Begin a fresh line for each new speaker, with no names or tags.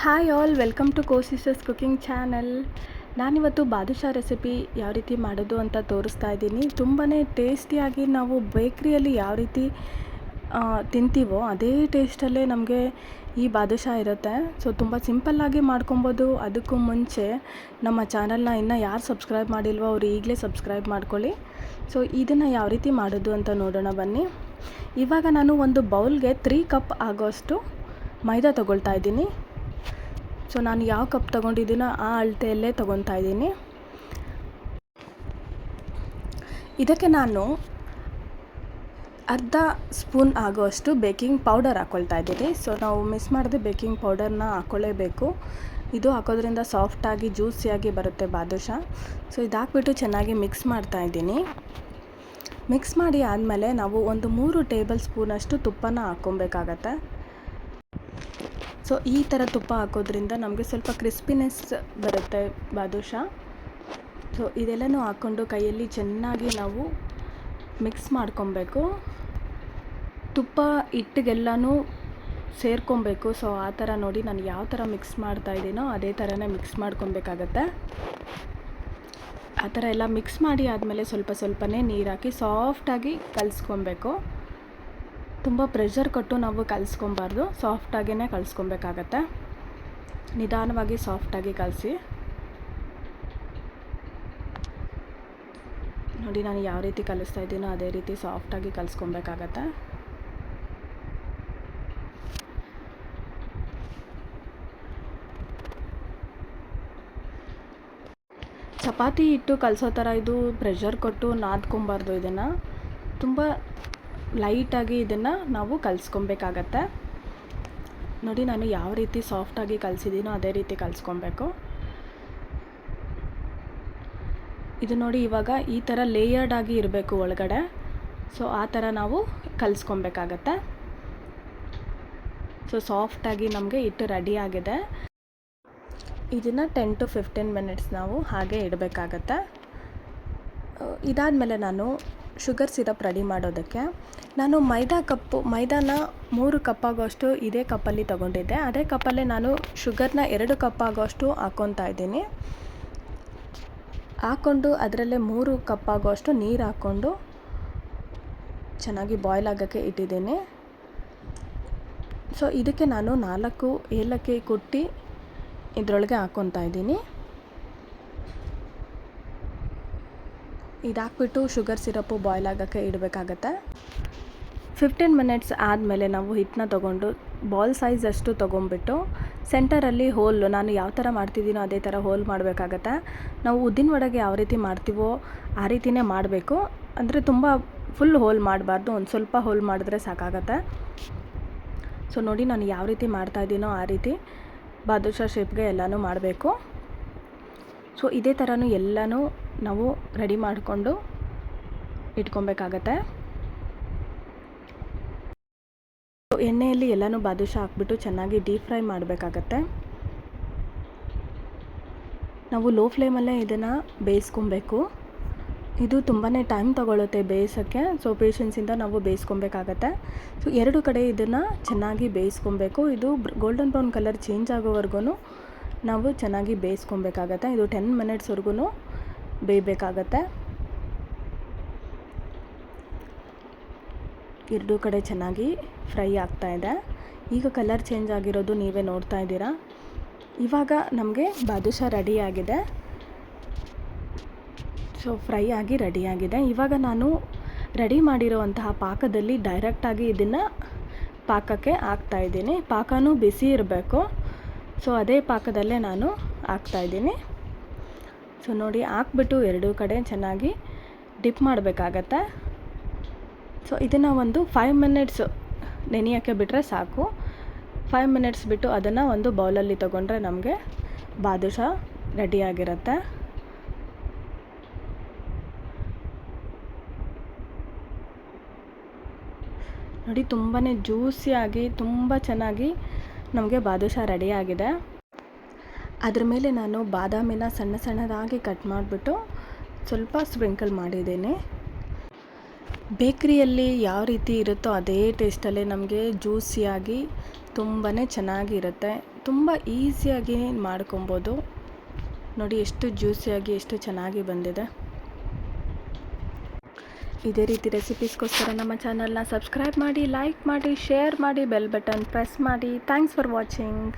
Hi all, welcome to ಕೋಸಿಸಸ್ cooking channel. ನಾನಿವತ್ತು badusha recipe ಯಾವ ರೀತಿ ಮಾಡೋದು ಅಂತ ತೋರಿಸ್ತಾ ಇದ್ದೀನಿ. ತುಂಬಾ ಟೇಸ್ಟಿಯಾಗಿ ನಾವು ಬೇಕ್ರಿಯಲ್ಲಿ ಯಾವ ರೀತಿ ತಿಂತೀವೋ ಅದೇ ಟೇಸ್ಟಲ್ಲೇ ನಮಗೆ ಈ ಬಾದುಷಾ ಇರುತ್ತೆ. ಸೊ ತುಂಬ ಸಿಂಪಲ್ಲಾಗಿ ಮಾಡ್ಕೊಬೋದು. ಅದಕ್ಕೂ ಮುಂಚೆ ನಮ್ಮ ಚಾನಲ್ನ ಇನ್ನೂ ಯಾರು ಸಬ್ಸ್ಕ್ರೈಬ್ ಮಾಡಿಲ್ವೋ ಅವರು ಈಗಲೇ ಸಬ್ಸ್ಕ್ರೈಬ್ ಮಾಡ್ಕೊಳ್ಳಿ. ಸೊ ಇದನ್ನು ಯಾವ ರೀತಿ ಮಾಡೋದು ಅಂತ ನೋಡೋಣ ಬನ್ನಿ. ಇವಾಗ ನಾನು ಒಂದು ಬೌಲ್ಗೆ 3 ಕಪ್ ಆಗೋಷ್ಟು ಮೈದಾ ತೊಗೊಳ್ತಾ ಇದ್ದೀನಿ. ಸೊ ನಾನು ಯಾವ ಕಪ್ ತೊಗೊಂಡಿದ್ದೀನೋ ಆ ಅಳತೆಯಲ್ಲೇ ತೊಗೊತಾ ಇದ್ದೀನಿ. ಇದಕ್ಕೆ ನಾನು ಅರ್ಧ ಸ್ಪೂನ್ ಆಗೋಷ್ಟು ಬೇಕಿಂಗ್ ಪೌಡರ್ ಹಾಕ್ಕೊಳ್ತಾ ಇದ್ದೀನಿ. ಸೊ ನಾವು ಮಿಸ್ ಮಾಡದೆ ಬೇಕಿಂಗ್ ಪೌಡರ್ನ ಹಾಕ್ಕೊಳ್ಳೇಬೇಕು. ಇದು ಹಾಕೋದ್ರಿಂದ ಸಾಫ್ಟಾಗಿ ಜ್ಯೂಸಿಯಾಗಿ ಬರುತ್ತೆ ಬಾದುಷಾ. ಸೊ ಇದಾಕ್ಬಿಟ್ಟು ಚೆನ್ನಾಗಿ ಮಿಕ್ಸ್ ಮಾಡ್ತಾ ಇದ್ದೀನಿ. ಮಿಕ್ಸ್ ಮಾಡಿ ಆದಮೇಲೆ ನಾವು ಒಂದು 3 ಟೇಬಲ್ ಸ್ಪೂನಷ್ಟು ತುಪ್ಪನ ಹಾಕ್ಕೊಬೇಕಾಗತ್ತೆ. ಸೊ ಈ ಥರ ತುಪ್ಪ ಹಾಕೋದ್ರಿಂದ ನಮಗೆ ಸ್ವಲ್ಪ ಕ್ರಿಸ್ಪಿನೆಸ್ ಬರುತ್ತೆ ಬಾದುಷಾ. ಸೊ ಇದೆಲ್ಲನೂ ಹಾಕ್ಕೊಂಡು ಕೈಯಲ್ಲಿ ಚೆನ್ನಾಗಿ ನಾವು ಮಿಕ್ಸ್ ಮಾಡ್ಕೊಬೇಕು. ತುಪ್ಪ ಹಿಟ್ಟಿಗೆಲ್ಲನೂ ಸೇರ್ಕೊಬೇಕು. ಸೊ ಆ ಥರ ನೋಡಿ ನಾನು ಯಾವ ಥರ ಮಿಕ್ಸ್ ಮಾಡ್ತಾ ಇದ್ದೀನೋ ಅದೇ ಥರನೇ ಮಿಕ್ಸ್ ಮಾಡ್ಕೊಬೇಕಾಗತ್ತೆ. ಆ ಥರ ಎಲ್ಲ ಮಿಕ್ಸ್ ಮಾಡಿ ಆದಮೇಲೆ ಸ್ವಲ್ಪನೇ ನೀರು ಹಾಕಿ ಸಾಫ್ಟಾಗಿ ಕಲಿಸ್ಕೊಬೇಕು. ತುಂಬ ಪ್ರೆಷರ್ ಕೊಟ್ಟು ನಾವು ಕಲಿಸ್ಕೊಬಾರ್ದು, ಸಾಫ್ಟಾಗಿಯೇ ಕಲಿಸ್ಕೊಬೇಕಾಗತ್ತೆ. ನಿಧಾನವಾಗಿ ಸಾಫ್ಟಾಗಿ ಕಲಸಿ. ನೋಡಿ ನಾನು ಯಾವ ರೀತಿ ಕಲಿಸ್ತಾ ಇದ್ದೀನೋ ಅದೇ ರೀತಿ ಸಾಫ್ಟಾಗಿ ಕಲಿಸ್ಕೊಬೇಕಾಗತ್ತೆ. ಚಪಾತಿ ಹಿಟ್ಟು ಕಲಿಸೋ ಥರ ಇದು ಪ್ರೆಷರ್ ಕೊಟ್ಟು ನಾದ್ಕೊಬಾರ್ದು. ಇದನ್ನು ತುಂಬ ಲೈಟಾಗಿ ಇದನ್ನು ನಾವು ಕಲಿಸ್ಕೊಬೇಕಾಗತ್ತೆ. ನೋಡಿ ನಾನು ಯಾವ ರೀತಿ ಸಾಫ್ಟಾಗಿ ಕಲಿಸಿದ್ದೀನೋ ಅದೇ ರೀತಿ ಕಲಿಸ್ಕೊಬೇಕು. ಇದು ನೋಡಿ ಇವಾಗ ಈ ಥರ ಲೇಯರ್ಡ್ ಆಗಿ ಇರಬೇಕು ಒಳಗಡೆ. ಸೊ ಆ ಥರ ನಾವು ಕಲಿಸ್ಕೊಬೇಕಾಗತ್ತೆ. ಸೊ ಸಾಫ್ಟಾಗಿ ನಮಗೆ ಹಿಟ್ಟು ರೆಡಿ ಆಗಿದೆ. ಇದನ್ನು 10 to 15 ಮಿನಿಟ್ಸ್ ನಾವು ಹಾಗೆ ಇಡಬೇಕಾಗತ್ತೆ. ಇದಾದಮೇಲೆ ನಾನು ಶುಗರ್ ಸಿರಪ್ ರೆಡಿ ಮಾಡೋದಕ್ಕೆ ನಾನು ಮೈದಾನ 3 ಕಪ್ ಆಗೋಷ್ಟು ಇದೇ ಕಪ್ಪಲ್ಲಿ ತೊಗೊಂಡಿದ್ದೆ. ಅದೇ ಕಪ್ಪಲ್ಲೇ ನಾನು ಶುಗರ್ನ 2 ಕಪ್ ಆಗೋಷ್ಟು ಹಾಕ್ಕೊತಾ ಇದ್ದೀನಿ. ಹಾಕ್ಕೊಂಡು ಅದರಲ್ಲೇ 3 ಕಪ್ ಆಗೋಷ್ಟು ನೀರು ಹಾಕ್ಕೊಂಡು ಚೆನ್ನಾಗಿ ಬಾಯ್ಲ್ ಆಗೋಕ್ಕೆ ಇಟ್ಟಿದ್ದೀನಿ. ಸೊ ಇದಕ್ಕೆ ನಾನು 4 ಏಲಕ್ಕಿ ಕುಟ್ಟಿ ಇದರೊಳಗೆ ಹಾಕ್ಕೊತಾ ಇದ್ದೀನಿ. ಇದಾಕ್ಬಿಟ್ಟು ಶುಗರ್ ಸಿರಪ್ಪು ಬಾಯ್ಲ್ ಆಗೋಕ್ಕೆ ಇಡಬೇಕಾಗತ್ತೆ. 15 ಮಿನಿಟ್ಸ್ ಆದಮೇಲೆ ನಾವು ಹಿಟ್ಟನ್ನ ತೊಗೊಂಡು ಬಾಲ್ ಸೈಜ್ ಅಷ್ಟು ತೊಗೊಂಬಿಟ್ಟು ಸೆಂಟರಲ್ಲಿ ಹೋಲ್, ನಾನು ಯಾವ ಥರ ಮಾಡ್ತಿದ್ದೀನೋ ಅದೇ ಥರ ಹೋಲ್ ಮಾಡಬೇಕಾಗತ್ತೆ. ನಾವು ಉದ್ದಿನ ವಡೆಗೆ ಯಾವ ರೀತಿ ಮಾಡ್ತೀವೋ ಆ ರೀತಿಯೇ ಮಾಡಬೇಕು. ಅಂದರೆ ತುಂಬ ಫುಲ್ ಹೋಲ್ ಮಾಡಬಾರ್ದು, ಒಂದು ಸ್ವಲ್ಪ ಹೋಲ್ ಮಾಡಿದ್ರೆ ಸಾಕಾಗತ್ತೆ. ಸೊ ನೋಡಿ ನಾನು ಯಾವ ರೀತಿ ಮಾಡ್ತಾಯಿದ್ದೀನೋ ಆ ರೀತಿ ಬಾದುಷಾ ಶೇಪ್ಗೆ ಎಲ್ಲನೂ ಮಾಡಬೇಕು. ಸೊ ಇದೇ ಥರನೂ ಎಲ್ಲನೂ ನಾವು ರೆಡಿ ಮಾಡಿಕೊಂಡು ಇಟ್ಕೊಬೇಕಾಗತ್ತೆ. ಎಣ್ಣೆಯಲ್ಲಿ ಎಲ್ಲನೂ ಬಾದುಷಾ ಹಾಕ್ಬಿಟ್ಟು ಚೆನ್ನಾಗಿ ಡೀಪ್ ಫ್ರೈ ಮಾಡಬೇಕಾಗತ್ತೆ. ನಾವು ಲೋ ಫ್ಲೇಮಲ್ಲೇ ಇದನ್ನು ಬೇಯಿಸ್ಕೊಬೇಕು. ಇದು ತುಂಬಾ ಟೈಮ್ ತೊಗೊಳುತ್ತೆ ಬೇಯಿಸೋಕ್ಕೆ. ಸೊ ಪೇಷನ್ಸಿಂದ ನಾವು ಬೇಯಿಸ್ಕೊಬೇಕಾಗತ್ತೆ. ಸೊ 2 ಕಡೆ ಇದನ್ನು ಚೆನ್ನಾಗಿ ಬೇಯಿಸ್ಕೊಬೇಕು. ಇದು ಗೋಲ್ಡನ್ ಬ್ರೌನ್ ಕಲರ್ ಚೇಂಜ್ ಆಗೋವರೆಗೂ ನಾವು ಚೆನ್ನಾಗಿ ಬೇಯಿಸ್ಕೊಬೇಕಾಗತ್ತೆ. ಇದು 10 ಮಿನಿಟ್ಸ್ವರೆಗೂ ಬೇಯಬೇಕಾಗತ್ತೆ. 2 ಕಡೆ ಚೆನ್ನಾಗಿ ಫ್ರೈ ಆಗ್ತಾಯಿದೆ. ಈಗ ಕಲರ್ ಚೇಂಜ್ ಆಗಿರೋದು ನೀವೇ ನೋಡ್ತಾ ಇದ್ದೀರಾ. ಇವಾಗ ನಮಗೆ ಬಾದುಷಾ ರೆಡಿಯಾಗಿದೆ. ಸೊ ಫ್ರೈ ಆಗಿ ರೆಡಿಯಾಗಿದೆ. ಇವಾಗ ನಾನು ರೆಡಿ ಮಾಡಿರೋವಂತಹ ಪಾಕದಲ್ಲಿ ಡೈರೆಕ್ಟಾಗಿ ಇದನ್ನು ಪಾಕಕ್ಕೆ ಹಾಕ್ತಾಯಿದ್ದೀನಿ. ಪಾಕನೂ ಬಿಸಿ ಇರಬೇಕು. ಸೊ ಅದೇ ಪಾಕದಲ್ಲೇ ನಾನು ಹಾಕ್ತಾಯಿದ್ದೀನಿ. ಸೊ ನೋಡಿ ಹಾಕ್ಬಿಟ್ಟು 2 ಕಡೆ ಚೆನ್ನಾಗಿ ಡಿಪ್ ಮಾಡಬೇಕಾಗತ್ತೆ. ಸೊ ಇದನ್ನು ಒಂದು 5 ಮಿನಿಟ್ಸ್ ನೆನೆಯೋಕ್ಕೆ ಬಿಟ್ಟರೆ ಸಾಕು. 5 ಮಿನಿಟ್ಸ್ ಬಿಟ್ಟು ಅದನ್ನು ಒಂದು ಬೌಲಲ್ಲಿ ತೊಗೊಂಡ್ರೆ ನಮಗೆ ಬಾದುಷಾ ರೆಡಿಯಾಗಿರುತ್ತೆ. ನೋಡಿ ತುಂಬಾ ಜ್ಯೂಸಿಯಾಗಿ ತುಂಬ ಚೆನ್ನಾಗಿ ನಮಗೆ ಬಾದುಷಾ ರೆಡಿಯಾಗಿದೆ. ಅದ್ರ ಮೇಲೆ ನಾನು ಬಾದಾಮಿನ ಸಣ್ಣದಾಗಿ ಕಟ್ ಮಾಡಿಬಿಟ್ಟು ಸ್ವಲ್ಪ ಸ್ಪ್ರಿಂಕಲ್ ಮಾಡಿದ್ದೀನಿ. ಬೇಕ್ರಿಯಲ್ಲಿ ಯಾವ ರೀತಿ ಇರುತ್ತೋ ಅದೇ ಟೇಸ್ಟಲ್ಲೇ ನಮಗೆ ಜ್ಯೂಸಿಯಾಗಿ ತುಂಬಾ ಚೆನ್ನಾಗಿರುತ್ತೆ. ತುಂಬ ಈಸಿಯಾಗಿ ಮಾಡ್ಕೊಬೋದು. ನೋಡಿ ಎಷ್ಟು ಜ್ಯೂಸಿಯಾಗಿ ಎಷ್ಟು ಚೆನ್ನಾಗಿ ಬಂದಿದೆ. ಇದೇ ರೀತಿ ರೆಸಿಪೀಸ್ಗೋಸ್ಕರ ನಮ್ಮ ಚಾನಲ್ನ ಸಬ್ಸ್ಕ್ರೈಬ್ ಮಾಡಿ, ಲೈಕ್ ಮಾಡಿ, ಶೇರ್ ಮಾಡಿ, ಬೆಲ್ ಬಟನ್ ಪ್ರೆಸ್ ಮಾಡಿ. Thanks for watching.